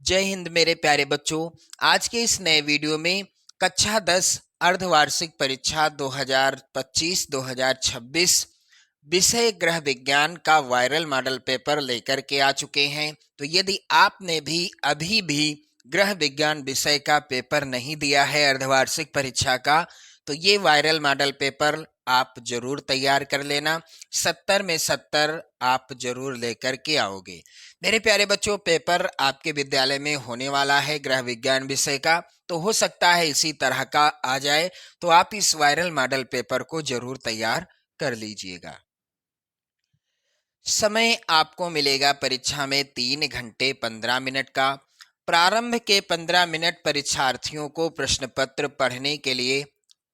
जय हिंद मेरे प्यारे बच्चों। आज के इस नए वीडियो में कक्षा 10 अर्धवार्षिक परीक्षा 2025-2026 विषय गृह विज्ञान का वायरल मॉडल पेपर लेकर के आ चुके हैं। तो यदि आपने भी अभी भी गृह विज्ञान विषय का पेपर नहीं दिया है अर्धवार्षिक परीक्षा का, तो ये वायरल मॉडल पेपर आप जरूर तैयार कर लेना। 70 में 70 आप जरूर लेकर के आओगे। मेरे प्यारे बच्चों, पेपर आपके विद्यालय में होने वाला है गृह विज्ञान विषय का, तो हो सकता है इसी तरह का आ जाए, तो आप इस वायरल मॉडल पेपर को जरूर तैयार कर लीजिएगा। समय आपको मिलेगा परीक्षा में 3 घंटे 15 मिनट का। प्रारंभ के 15 मिनट परीक्षार्थियों को प्रश्न पत्र पढ़ने के लिए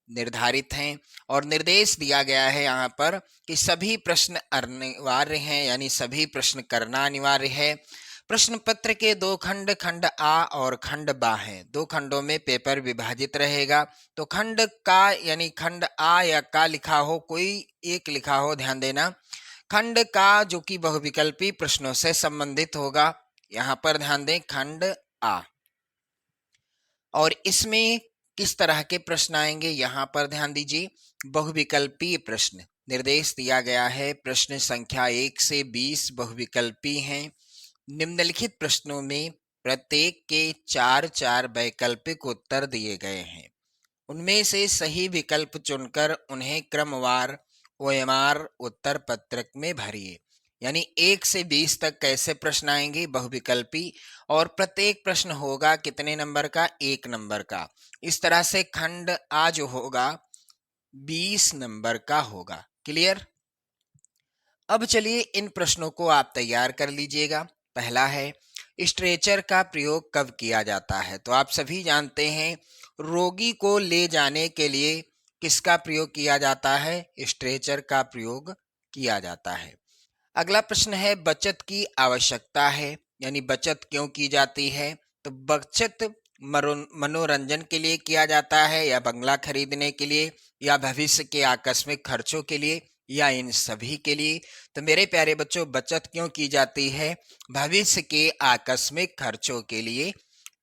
निर्धारित हैं और निर्देश दिया गया है यहाँ पर कि सभी प्रश्न अनिवार्य हैं, यानी सभी प्रश्न करना अनिवार्य है। प्रश्न पत्र के 2 खंड, खंड आ और खंड बा हैं। 2 खंडों में पेपर विभाजित रहेगा। तो खंड का यानी खंड आ या का लिखा हो, कोई एक लिखा हो, ध्यान देना। खंड का जो कि बहुविकल्पी प्रश्नों से संबंधित होगा, यहाँ पर ध्यान दें, खंड आ। और इसमें किस तरह के प्रश्न आएंगे, यहाँ पर ध्यान दीजिए। बहुविकल्पीय प्रश्न निर्देश दिया गया है। प्रश्न संख्या 1 से 20 बहुविकल्पी हैं। निम्नलिखित प्रश्नों में प्रत्येक के 4-4 वैकल्पिक उत्तर दिए गए हैं। उनमें से सही विकल्प चुनकर उन्हें क्रमवार ओएमआर उत्तर पत्रक में भरिए। यानी 1 से 20 तक कैसे प्रश्न आएंगे, बहुविकल्पी, और प्रत्येक प्रश्न होगा कितने नंबर का, 1 नंबर का। इस तरह से खंड आ जो होगा 20 नंबर का होगा। क्लियर। अब चलिए इन प्रश्नों को आप तैयार कर लीजिएगा। पहला है, स्ट्रेचर का प्रयोग कब किया जाता है। तो आप सभी जानते हैं रोगी को ले जाने के लिए किसका प्रयोग किया जाता है, स्ट्रेचर का प्रयोग किया जाता है। अगला प्रश्न है, बचत की आवश्यकता है, यानी बचत क्यों की जाती है। तो बचत मनोरंजन के लिए किया जाता है, या बंगला खरीदने के लिए, या भविष्य के आकस्मिक खर्चों के लिए, या इन सभी के लिए। तो मेरे प्यारे बच्चों, बचत क्यों की जाती है, भविष्य के आकस्मिक खर्चों के लिए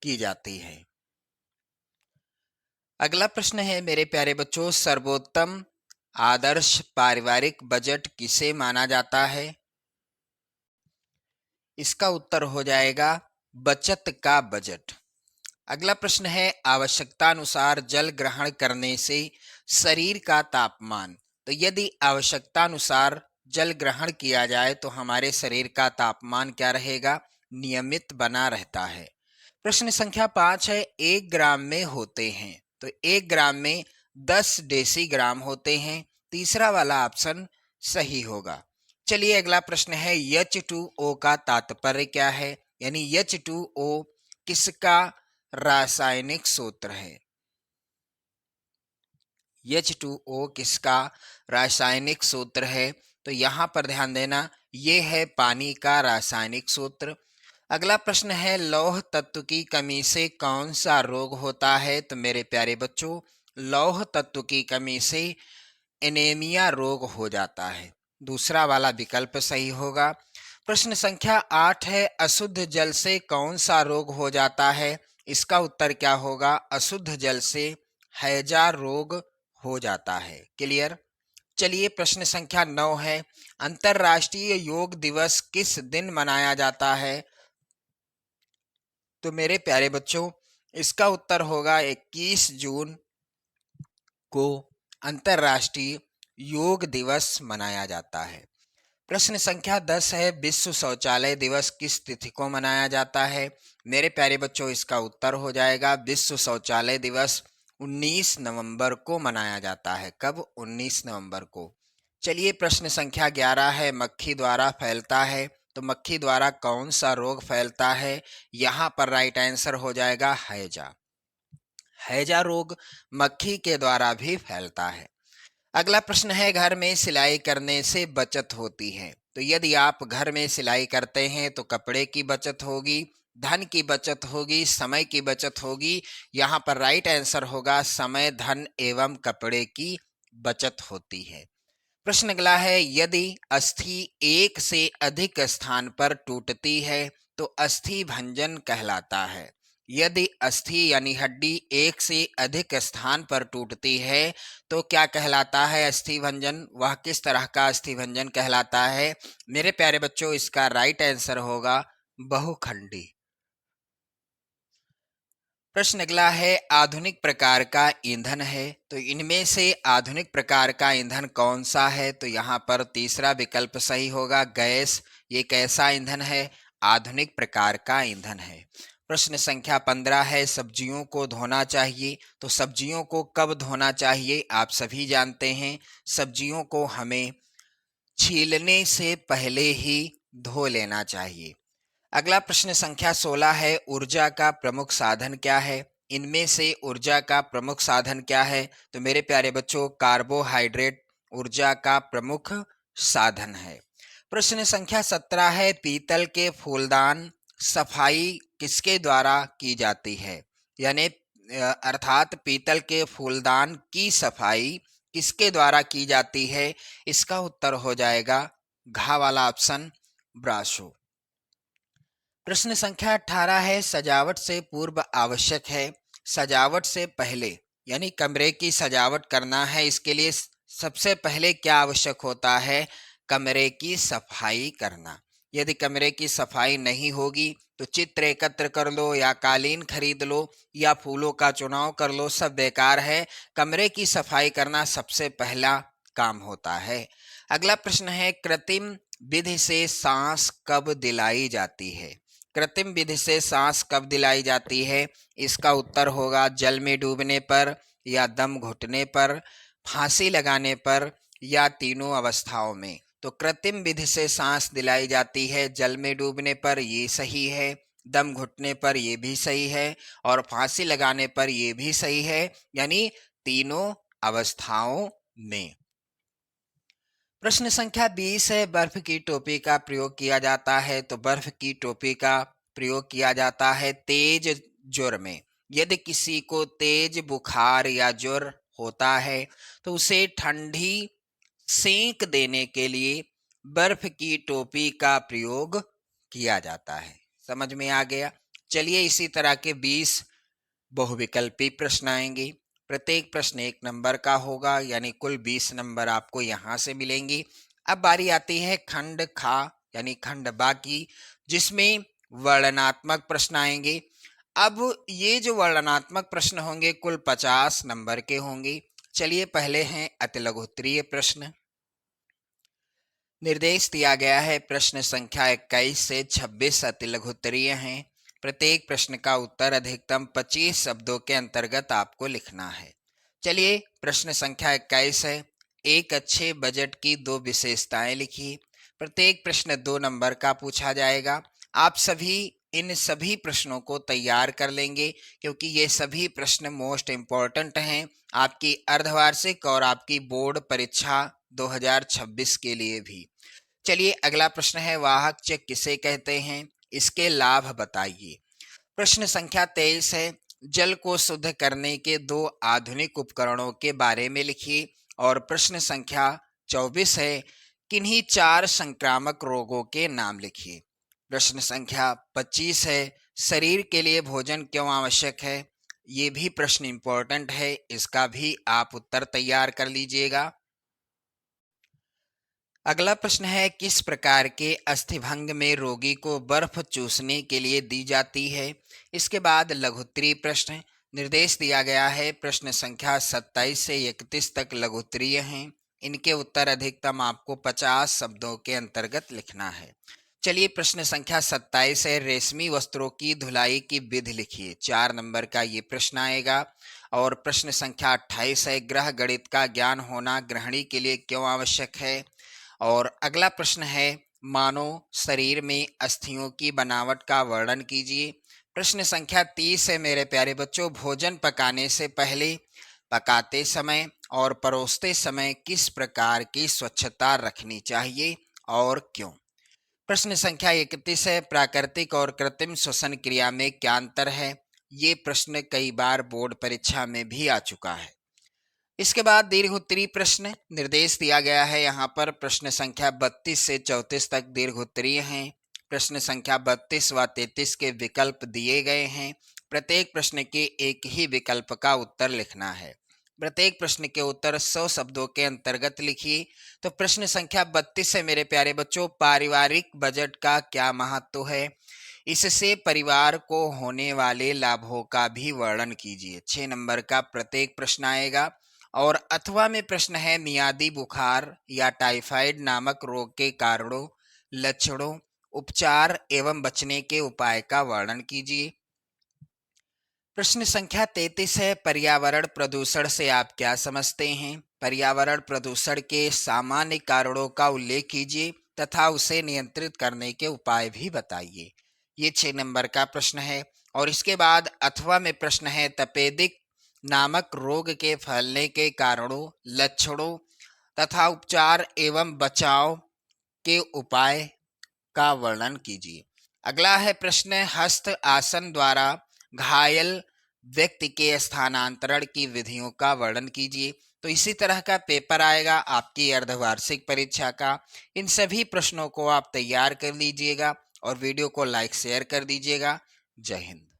की जाती है। अगला प्रश्न है मेरे प्यारे बच्चों, सर्वोत्तम आदर्श पारिवारिक बजट किसे माना जाता है। इसका उत्तर हो जाएगा बचत का बजट। अगला प्रश्न है, आवश्यकता अनुसार जल ग्रहण करने से शरीर का तापमान। तो यदि आवश्यकता अनुसार जल ग्रहण किया जाए तो हमारे शरीर का तापमान क्या रहेगा, नियमित बना रहता है। प्रश्न संख्या 5 है, 1 ग्राम में होते हैं। तो 1 ग्राम में 10 डेसीग्राम होते हैं। तीसरा वाला ऑप्शन सही होगा। चलिए अगला प्रश्न है, H2O का तात्पर्य क्या है, यानी H2O किसका रासायनिक सूत्र है। H2O किसका रासायनिक सूत्र है। तो यहाँ पर ध्यान देना, ये है पानी का रासायनिक सूत्र। अगला प्रश्न है, लौह तत्व की कमी से कौन सा रोग होता है। तो मेरे प्यारे बच्चों, लौह तत्व की कमी से एनीमिया रोग हो जाता है। दूसरा वाला विकल्प सही होगा। प्रश्न संख्या 8 है, अशुद्ध जल से कौन सा रोग हो जाता है। इसका उत्तर क्या होगा, अशुद्ध जल से हैजा रोग हो जाता है। क्लियर। चलिए प्रश्न संख्या 9 है, अंतर्राष्ट्रीय योग दिवस किस दिन मनाया जाता है। तो मेरे प्यारे बच्चों, इसका उत्तर होगा 21 जून को अंतर्राष्ट्रीय योग दिवस मनाया जाता है। प्रश्न संख्या 10 है, विश्व शौचालय दिवस किस तिथि को मनाया जाता है। मेरे प्यारे बच्चों, इसका उत्तर हो जाएगा विश्व शौचालय दिवस 19 नवंबर को मनाया जाता है। कब, 19 नवंबर को। चलिए प्रश्न संख्या 11 है, मक्खी द्वारा फैलता है। तो मक्खी द्वारा कौन सा रोग फैलता है। यहाँ पर राइट आंसर हो जाएगा हैजा। हैजा रोग मक्खी के द्वारा भी फैलता है। अगला प्रश्न है, घर में सिलाई करने से बचत होती है। तो यदि आप घर में सिलाई करते हैं तो कपड़े की बचत होगी, धन की बचत होगी, समय की बचत होगी। यहाँ पर राइट आंसर होगा समय, धन एवं कपड़े की बचत होती है। प्रश्न अगला है, यदि अस्थि एक से अधिक स्थान पर टूटती है तो अस्थि भंजन कहलाता है। यदि अस्थि यानी हड्डी एक से अधिक स्थान पर टूटती है तो क्या कहलाता है अस्थि भंजन? वह किस तरह का अस्थि भंजन कहलाता है? मेरे प्यारे बच्चों, इसका राइट आंसर होगा बहुखंडी। प्रश्न अगला है, आधुनिक प्रकार का ईंधन है, तो इनमें से आधुनिक प्रकार का ईंधन कौन सा है? तो यहाँ पर तीसरा विकल्प सही होगा, गैस। ये कैसा ईंधन है? आधुनिक प्रकार का ईंधन है। प्रश्न संख्या 15 है, सब्जियों को धोना चाहिए, तो सब्जियों को कब धोना चाहिए? आप सभी जानते हैं, सब्जियों को हमें छीलने से पहले ही धो लेना चाहिए। अगला प्रश्न संख्या 16 है, ऊर्जा का प्रमुख साधन क्या है? इनमें से ऊर्जा का प्रमुख साधन क्या है? तो मेरे प्यारे बच्चों, कार्बोहाइड्रेट ऊर्जा का प्रमुख साधन है। प्रश्न संख्या 17 है, पीतल के फूलदान सफाई किसके द्वारा की जाती है? यानी अर्थात पीतल के फूलदान की सफाई किसके द्वारा की जाती है? इसका उत्तर हो जाएगा घ वाला ऑप्शन, ब्राशो। प्रश्न संख्या 18 है, सजावट से पूर्व आवश्यक है, सजावट से पहले यानी कमरे की सजावट करना है, इसके लिए सबसे पहले क्या आवश्यक होता है? कमरे की सफाई करना। यदि कमरे की सफाई नहीं होगी तो चित्र एकत्र कर लो या कालीन खरीद लो या फूलों का चुनाव कर लो, सब बेकार है। कमरे की सफाई करना सबसे पहला काम होता है। अगला प्रश्न है, कृत्रिम विधि से सांस कब दिलाई जाती है? कृत्रिम विधि से सांस कब दिलाई जाती है? इसका उत्तर होगा जल में डूबने पर या दम घुटने पर, फांसी लगाने पर या तीनों अवस्थाओं में। तो कृत्रिम विधि से सांस दिलाई जाती है जल में डूबने पर, ये सही है, दम घुटने पर ये भी सही है, और फांसी लगाने पर ये भी सही है, यानी तीनों अवस्थाओं में। प्रश्न संख्या 20 है, बर्फ की टोपी का प्रयोग किया जाता है, तो बर्फ की टोपी का प्रयोग किया जाता है तेज ज्वर में। यदि किसी को तेज बुखार या ज्वर होता है तो उसे ठंडी सेंक देने के लिए बर्फ की टोपी का प्रयोग किया जाता है। समझ में आ गया? चलिए, इसी तरह के 20 बहुविकल्पी प्रश्न आएंगे। प्रत्येक प्रश्न 1 नंबर का होगा, यानी कुल 20 नंबर आपको यहाँ से मिलेंगी। अब बारी आती है खंड खा यानी खंड बाकी, जिसमें वर्णनात्मक प्रश्न आएंगे। अब ये जो वर्णनात्मक प्रश्न होंगे कुल 50 नंबर के होंगे। चलिए, पहले हैं अतिलघुत्तरीय प्रश्न। निर्देश दिया गया है, प्रश्न संख्या 21 से 26 अतिलघुत्तरीय हैं। प्रत्येक प्रश्न का उत्तर अधिकतम 25 शब्दों के अंतर्गत आपको लिखना है। चलिए, प्रश्न संख्या 21 है, एक अच्छे बजट की 2 विशेषताएं लिखिए। प्रत्येक प्रश्न 2 नंबर का पूछा जाएगा। आप सभी इन सभी प्रश्नों को तैयार कर लेंगे, क्योंकि ये सभी प्रश्न मोस्ट इम्पॉर्टेंट हैं आपकी अर्धवार्षिक और आपकी बोर्ड परीक्षा 2026 के लिए भी। चलिए, अगला प्रश्न है, वाहक चेक किसे कहते हैं? इसके लाभ बताइए। प्रश्न संख्या 23 है, जल को शुद्ध करने के 2 आधुनिक उपकरणों के बारे में लिखिए। और प्रश्न संख्या 24 है, किन्हीं 4 संक्रामक रोगों के नाम लिखिए। प्रश्न संख्या 25 है, शरीर के लिए भोजन क्यों आवश्यक है? ये भी प्रश्न इंपॉर्टेंट है, इसका भी आप उत्तर तैयार कर लीजिएगा। अगला प्रश्न है, किस प्रकार के अस्थिभंग में रोगी को बर्फ चूसने के लिए दी जाती है? इसके बाद लघुत्तरीय प्रश्न निर्देश दिया गया है। प्रश्न संख्या 27 से 31 तक लघुत्तरीय हैं। इनके उत्तर अधिकतम आपको 50 शब्दों के अंतर्गत लिखना है। चलिए, प्रश्न संख्या 27 है, रेशमी वस्त्रों की धुलाई की विधि लिखिए। 4 नंबर का ये प्रश्न आएगा। और प्रश्न संख्या 28 है, ग्रह गणित का ज्ञान होना गृहिणी के लिए क्यों आवश्यक है? और अगला प्रश्न है, मानव शरीर में अस्थियों की बनावट का वर्णन कीजिए। प्रश्न संख्या 30 है, मेरे प्यारे बच्चों, भोजन पकाने से पहले, पकाते समय और परोसते समय किस प्रकार की स्वच्छता रखनी चाहिए और क्यों? प्रश्न संख्या 31 है, प्राकृतिक और कृत्रिम श्वसन क्रिया में क्या अंतर है? ये प्रश्न कई बार बोर्ड परीक्षा में भी आ चुका है। इसके बाद दीर्घ उत्तरीय प्रश्न निर्देश दिया गया है। यहाँ पर प्रश्न संख्या 32 से 34 तक दीर्घ उत्तरीय हैं। प्रश्न संख्या 32 व 33 के विकल्प दिए गए हैं। प्रत्येक प्रश्न के एक ही विकल्प का उत्तर लिखना है। प्रत्येक प्रश्न के उत्तर 100 शब्दों के अंतर्गत लिखिए। तो प्रश्न संख्या 32 है मेरे प्यारे बच्चों, पारिवारिक बजट का क्या महत्व है? इससे परिवार को होने वाले लाभों का भी वर्णन कीजिए। 6 नंबर का प्रत्येक प्रश्न आएगा। और अथवा में प्रश्न है, मियादी बुखार या टाइफाइड नामक रोग के कारणों, लक्षणों, उपचार एवं बचने के उपाय का वर्णन कीजिए। प्रश्न संख्या 33 है, पर्यावरण प्रदूषण से आप क्या समझते हैं? पर्यावरण प्रदूषण के सामान्य कारणों का उल्लेख कीजिए तथा उसे नियंत्रित करने के उपाय भी बताइए। ये 6 नंबर का प्रश्न है। और इसके बाद अथवा में प्रश्न है, तपेदिक नामक रोग के फैलने के कारणों, लक्षणों तथा उपचार एवं बचाव के उपाय का वर्णन कीजिए। अगला है प्रश्न, हस्त आसन द्वारा घायल व्यक्ति के स्थानांतरण की विधियों का वर्णन कीजिए। तो इसी तरह का पेपर आएगा आपकी अर्धवार्षिक परीक्षा का। इन सभी प्रश्नों को आप तैयार कर लीजिएगा और वीडियो को लाइक शेयर कर दीजिएगा। जय हिंद।